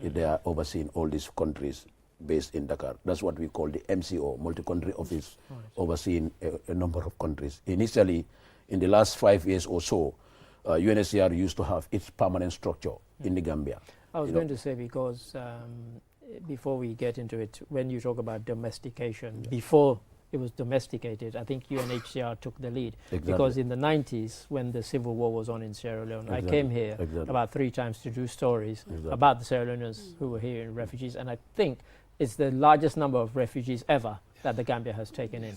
They are overseeing all these countries based in Dakar. That's what we call the MCO, multi-country office, overseeing a number of countries. Initially, in the last 5 years or so, UNHCR used to have its permanent structure in the Gambia. I was going to say, because before we get into it, when you talk about domestication, before it was domesticated, I think UNHCR took the lead. Exactly. Because in the 90s, when the civil war was on in Sierra Leone, I came here about 3 times to do stories about the Sierra Leoneans who were here in refugees, and I think it's the largest number of refugees ever that the Gambia has taken in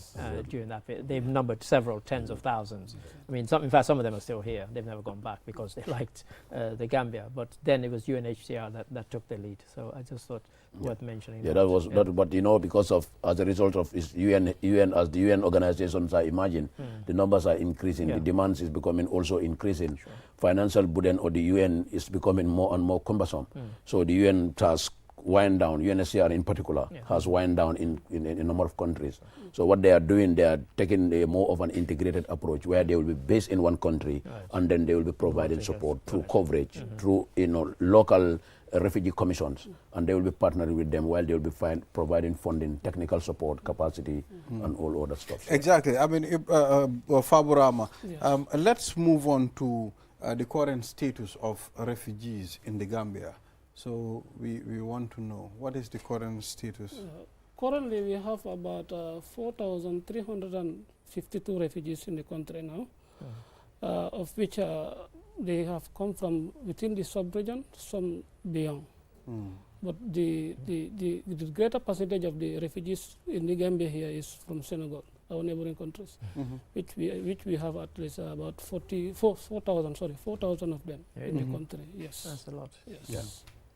during that period. They've numbered several tens of thousands. I mean, in fact, some of them are still here. They've never gone back because they liked the Gambia. But then it was UNHCR that took the lead. So I just thought worth mentioning. Yeah, that was. That, but because of as a result of its UN as the UN organizations are emerging, the numbers are increasing. The demands is becoming also increasing. Sure. Financial burden of the UN is becoming more and more cumbersome. So the UN task wind down, UNHCR in particular, has wind down in a number of countries. So what they are doing, they are taking a more of an integrated approach where they will be based in one country and then they will be providing support through coverage, through local refugee commissions, and they will be partnering with them while they will be providing funding, technical support, capacity, and all other stuff. Exactly. I mean, Faburama, let's move on to the current status of refugees in the Gambia. So we want to know, what is the current status? Currently, we have about 4,352 refugees in the country now, of which they have come from within the sub-region, some beyond. But the greater percentage of the refugees in the Gambia here is from Senegal, our neighboring countries, which we have at least about 4,000 of them in the country. Yes, That's a lot. Yes. Yeah.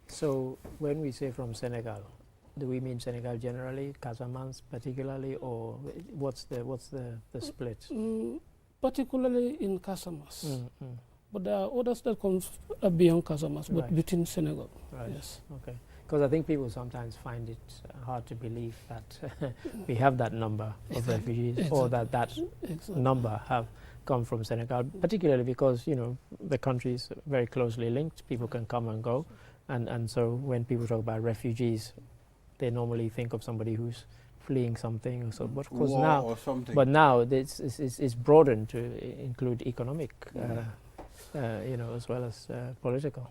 So when we say from Senegal, do we mean Senegal generally, Casamance particularly, or what's the split? Particularly in Casamance. But there are others that come beyond Casamance, but within Senegal. Right. Yes. Okay. Because I think people sometimes find it hard to believe that we have that number of refugees, or that number have come from Senegal, particularly because, the country is very closely linked. People can come and go. And so when people talk about refugees, they normally think of somebody who's fleeing something or so. But of course now, or something. but now it's broadened to include economic as well as political.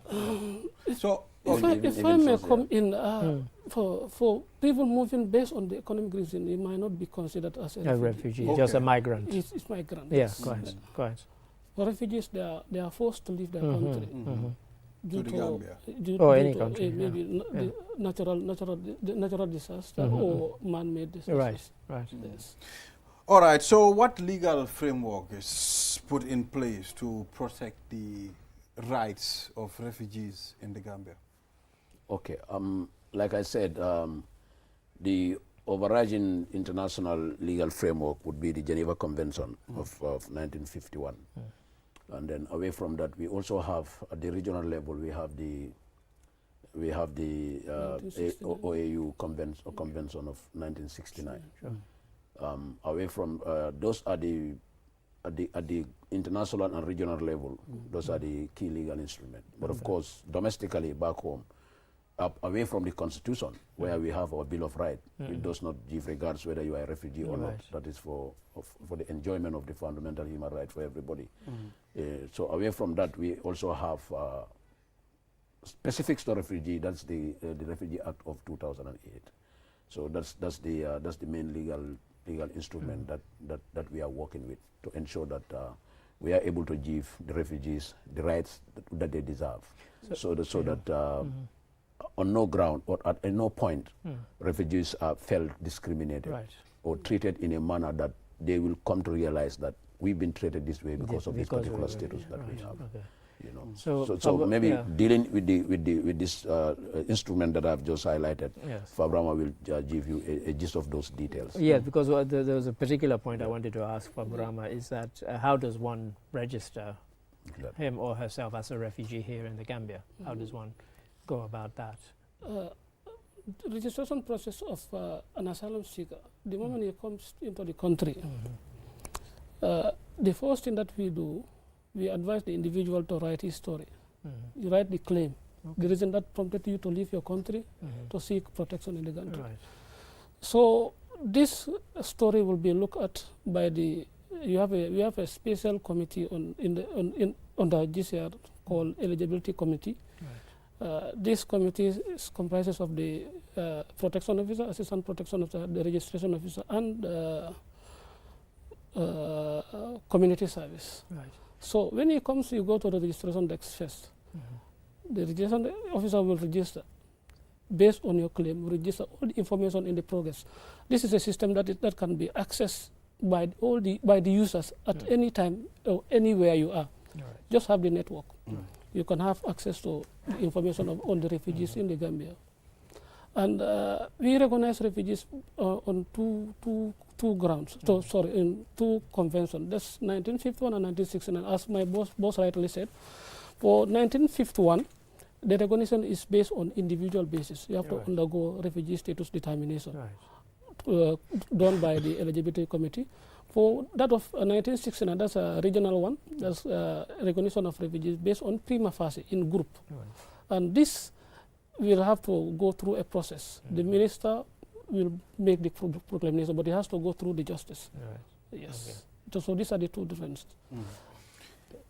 So, if I may come in, for people moving based on the economic reason, it might not be considered as a refugee, just a migrant. It's migrant. Yeah, quite. For refugees, they are forced to leave their country. Due to the Gambia. Any country. Maybe the natural disaster or man-made disasters. Right. Yes. All right. So, what legal framework is put in place to protect the rights of refugees in the Gambia? Okay. Like I said, the overarching international legal framework would be the Geneva Convention of 1951. And then away from that, we also have at the regional level, we have the OAU Convention of 1969. Away from those are the at the international and regional level, those are the key legal instruments. But of course, domestically back home, away from the Constitution, where we have our Bill of Rights, it does not give regards whether you are a refugee or not. That is for the enjoyment of the fundamental human right for everybody. So away from that, we also have specifics to refugee. That's the Refugee Act of 2008. So that's the main legal instrument that we are working with to ensure that we are able to give the refugees the rights that they deserve. So that on no ground or at no point refugees are felt discriminated or treated in a manner that they will come to realize that we've been treated this way because of this particular status that we have. You know. So maybe dealing with this instrument that I've just highlighted, Fabrama will give you a gist of those details. Yeah, because there was a particular point I wanted to ask Fabrama is that how does one register him or herself as a refugee here in the Gambia? How does one go about that? Registration process of an asylum seeker, the moment he comes into the country, the first thing that we do, we advise the individual to write his story. You write the claim, the reason that prompted you to leave your country to seek protection in the country. So this story will be looked at by we have a special committee on the GCR called Eligibility Committee. This committee comprises of the protection officer, assistant protection officer, the registration officer, and community service. So when he comes, you go to the registration desk first. The registration officer will register. Based on your claim, register all the information in the progress. This is a system that can be accessed by the users at any time or anywhere you are. Just have the network. You can have access to the information on the refugees in the Gambia. And we recognize refugees on two grounds, in two conventions. That's 1951 and 1969. As my boss rightly said, for 1951, the recognition is based on individual basis. You have to undergo refugee status determination done by the eligibility committee. For that of 1969, that's a regional one. That's recognition of refugees based on prima facie in group. And this will have to go through a process. The minister will make the proclamation, but it has to go through the justice. Yes. So these are the two differences.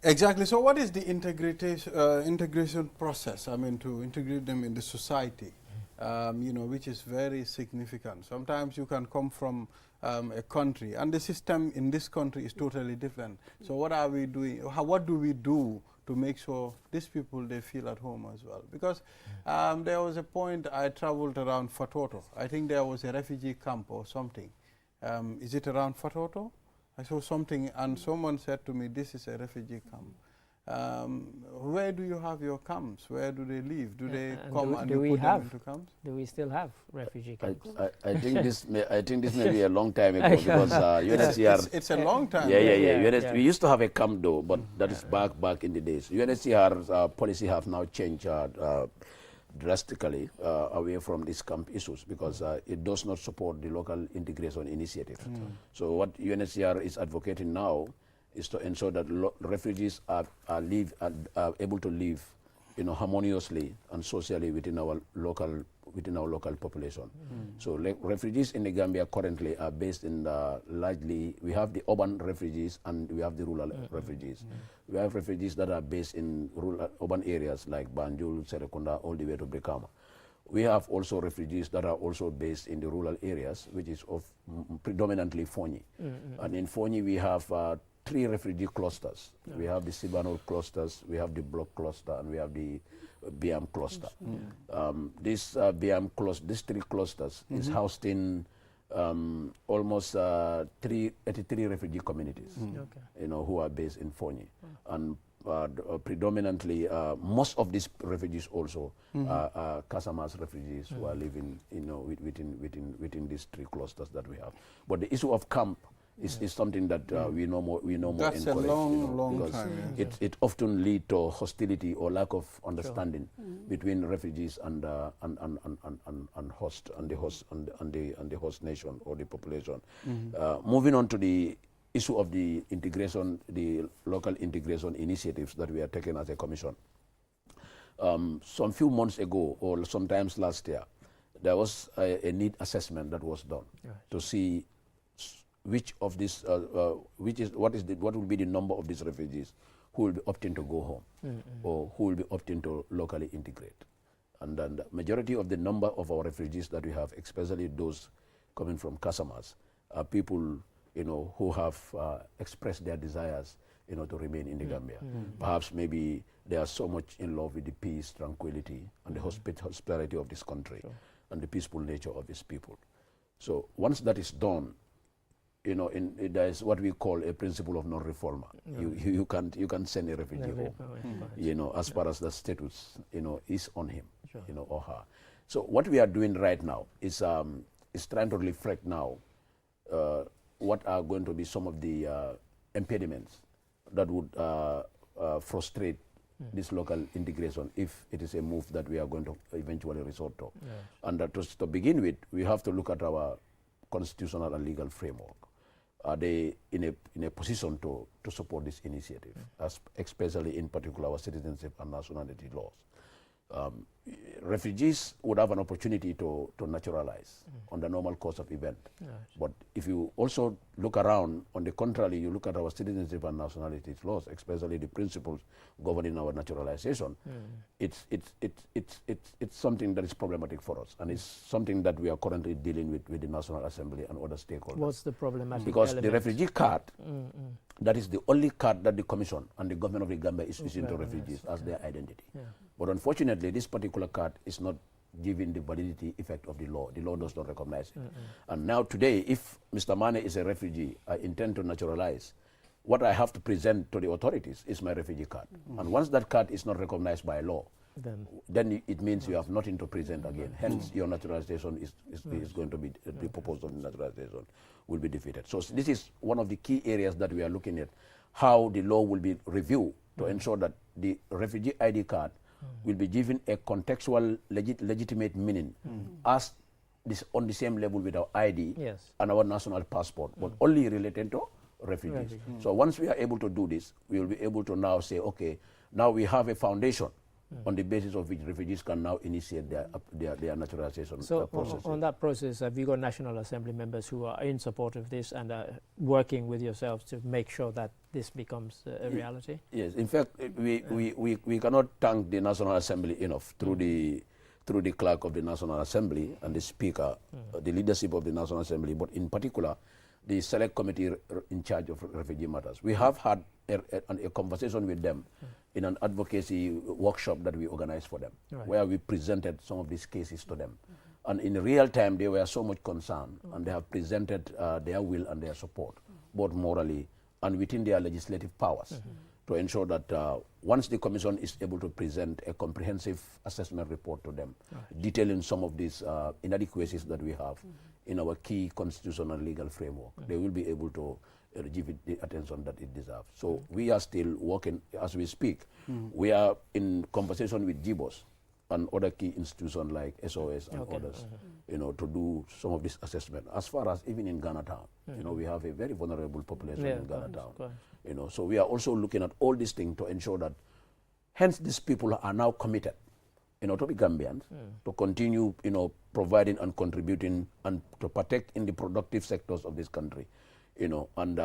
Exactly. So what is the integration process? I mean, to integrate them in the society, which is very significant. Sometimes you can come from a country, and the system in this country is totally different. So what are we doing? What do we do to make sure these people, they feel at home as well? Because there was a point I traveled around Fatoto. I think there was a refugee camp or something. Is it around Fatoto? I saw something and someone said to me, this is a refugee camp. Where do you have your camps? Where do they live? Do they come and you put them into camps? Do we still have refugee camps? I think this may be a long time ago because UNHCR. It's a long time. Yeah. We used to have a camp though, but that is back in the days. UNHCR's policy have now changed drastically away from these camp issues because it does not support the local integration initiative. So what UNHCR is advocating now is to ensure that refugees are able to live harmoniously and socially within our local within our local population. So refugees in the Gambia currently are based in largely, we have the urban refugees and we have the rural refugees. We have refugees that are based in rural, urban areas like Banjul, Serekunda, all the way to Brikama. We have also refugees that are also based in the rural areas, which is of predominantly Fonyi. And in Fonyi, we have 3 refugee clusters. We have the Sibano clusters, we have the Block cluster, and we have the Biam cluster. These 3 clusters is housed in almost 83 refugee communities, who are based in Fonyi. And predominantly, most of these refugees also are Casamas refugees who are living, within these 3 clusters that we have. But the issue of camp is something that we know more. That's a long time. Yes. It often leads to hostility or lack of understanding between refugees and host and the host nation or the population. Moving on to the issue of the integration, the local integration initiatives that we are taking as a commission. Some few months ago, or sometimes last year, there was a need assessment that was done to see which of this, what will be the number of these refugees who will be opting to go home or who will be opting to locally integrate. And then the majority of the number of our refugees that we have, especially those coming from Casamas, are people who have expressed their desires, to remain in the Gambia. Perhaps maybe they are so much in love with the peace, tranquility, and the hospitality of this country and the peaceful nature of its people. So once that is done, there is what we call a principle of non-refoulement. You can't send a refugee home, as far as the status, is on him, or her. So what we are doing right now is trying to reflect now what are going to be some of the impediments that would frustrate this local integration if it is a move that we are going to eventually resort to. And to begin with, we have to look at our constitutional and legal framework. Are they in a position to support this initiative, especially in particular our citizenship and nationality laws? Refugees would have an opportunity to naturalize on the normal course of event. But if you also look around, on the contrary, you look at our citizenship and nationality laws, especially the principles governing our naturalization, it's something that is problematic for us, and it's something that we are currently dealing with the National Assembly and other stakeholders. What's the problematic Because element? the refugee card, that is the only card that the Commission and the government of the Gambia is issuing to refugees as their identity. But unfortunately, this particular card is not giving the validity effect of the law. The law does not recognize it. And now today, if Mr. Mane is a refugee, I intend to naturalize, what I have to present to the authorities is my refugee card. And once that card is not recognized by law, then it means you have nothing to present again. Hence, your naturalization is going to be, the purpose of the naturalization will be defeated. So this is one of the key areas that we are looking at, how the law will be reviewed to ensure that the refugee ID card will be given a contextual legitimate meaning as this on the same level with our ID and our national passport, but only related to refugees. So once we are able to do this, we will be able to now say, okay, now we have a foundation on the basis of which refugees can now initiate their naturalization process. On that process, have you got National Assembly members who are in support of this and are working with yourselves to make sure that this becomes a reality? Yes, in fact, we cannot thank the National Assembly enough through the clerk of the National Assembly and the speaker, the leadership of the National Assembly, but in particular, the select committee in charge of refugee matters. We have had a conversation with them in an advocacy workshop that we organized for them, where we presented some of these cases to them. And in real time, they were so much concerned, and they have presented their will and their support, both morally and within their legislative powers, to ensure that once the Commission is able to present a comprehensive assessment report to them, detailing some of these inadequacies that we have in our key constitutional and legal framework, they will be able to give it the attention that it deserves. So we are still working as we speak. We are in conversation with GIBOS and other key institutions like SOS and others, to do some of this assessment. As far as even in Ghana town, we have a very vulnerable population in Ghana town. So we are also looking at all these things to ensure that, hence these people are now committed to be Gambians, to continue, providing and contributing and to protect in the productive sectors of this country, and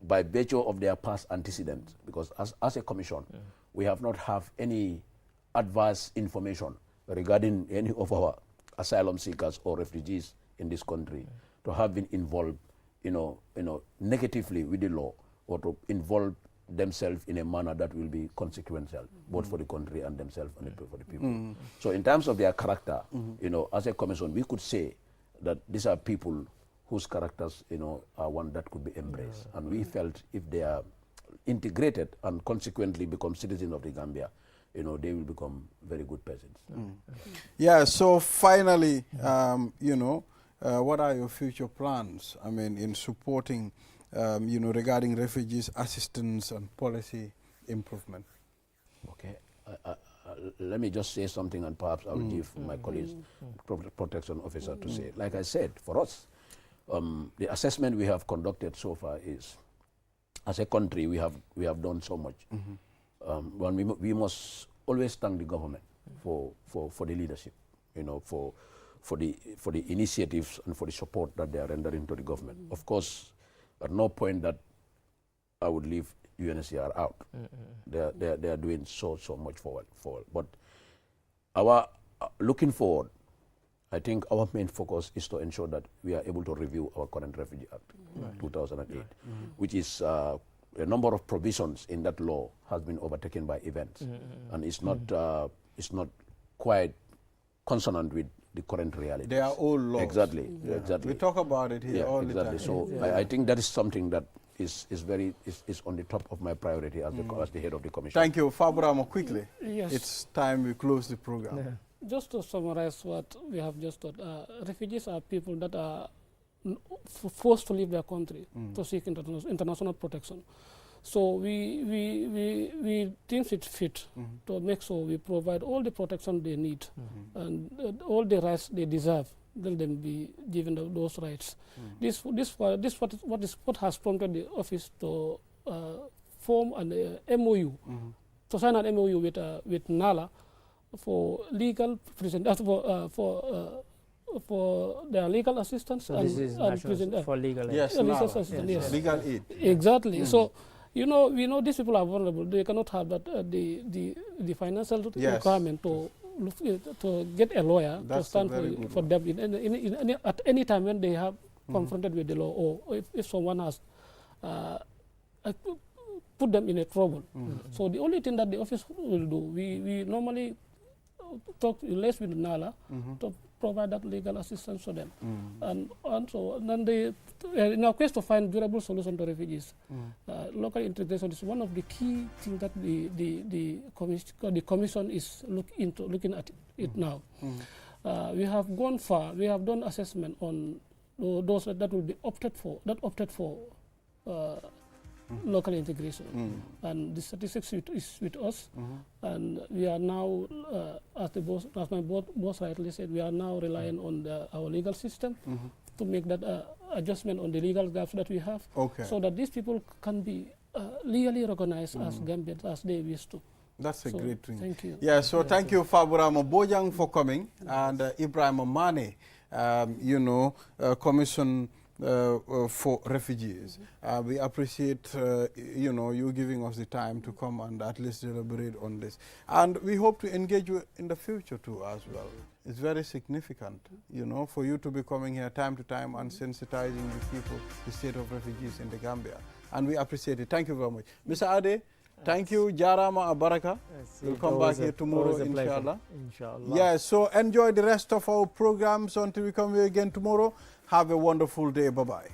by virtue of their past antecedents, because as a commission, we have not have any adverse information regarding any of our asylum seekers or refugees in this country to have been involved, negatively with the law or to involve themselves in a manner that will be consequential, both for the country and themselves and for the people. So in terms of their character, as a commission, we could say that these are people whose characters, are one that could be embraced. And we felt if they are integrated and consequently become citizens of the Gambia, they will become very good persons. Yeah, so finally, what are your future plans, in supporting regarding refugees assistance and policy improvement? Okay, let me just say something, and perhaps I'll give my colleagues, protection officer, to say. Like I said, for us, the assessment we have conducted so far is, as a country, we have done so much. We must always thank the government for the leadership, for the initiatives and for the support that they are rendering to the government. Of course, at no point that I would leave UNHCR out. They are doing so much forward. But our looking forward, I think our main focus is to ensure that we are able to review our current Refugee Act 2008, which is a number of provisions in that law has been overtaken by events, and it's not quite consonant with the current reality. They are all laws. Exactly. Exactly. We talk about it here all the time. So I think that is something that is on the top of my priority as the head of the commission. Thank you. Fabramo, quickly. Yes. It's time we close the program. Yeah. Just to summarize what we have just taught, refugees are people that are forced to leave their country to seek international protection. So we think it fit to make sure we provide all the protection they need and all the rights they deserve. Let them be given those rights. What has prompted the office to form an MOU, to sign an MOU with NALA for legal for their legal assistance. So this is for legal aid. Yes, yes. Legal aid. Exactly. So we know these people are vulnerable. They cannot have that the financial requirement to get a lawyer to stand for them at any time when they have confronted with the law, or if someone has put them in a trouble. So the only thing that the office will do, we normally talk less with NALA to provide that legal assistance to them. And then in our quest to find durable solution to refugees, local integration is one of the key things that the commission is looking at it now. We have gone far. We have done assessment on those that will be opted for local integration, and the statistics is with us, and we are now, as my boss rightly said, we are now relying on our legal system to make that adjustment on the legal gaps that we have, so that these people can be legally recognized as Gambians as they wish to. That's a great thing. Thank you. Yeah, so thank you, Faburama Bojang, for coming, and Ibrahim Mane, Commission for Refugees. We appreciate you giving us the time to come and at least deliberate on this, and we hope to engage you in the future too as well. It's very significant, for you to be coming here time to time and sensitizing the people, the state of refugees in the Gambia, and we appreciate it. Thank you very much, Mr. Ade. Thank you, Jarama Abaraka. We'll come back here tomorrow, inshallah. Yeah, so enjoy the rest of our programs until we come here again tomorrow. Have a wonderful day. Bye-bye.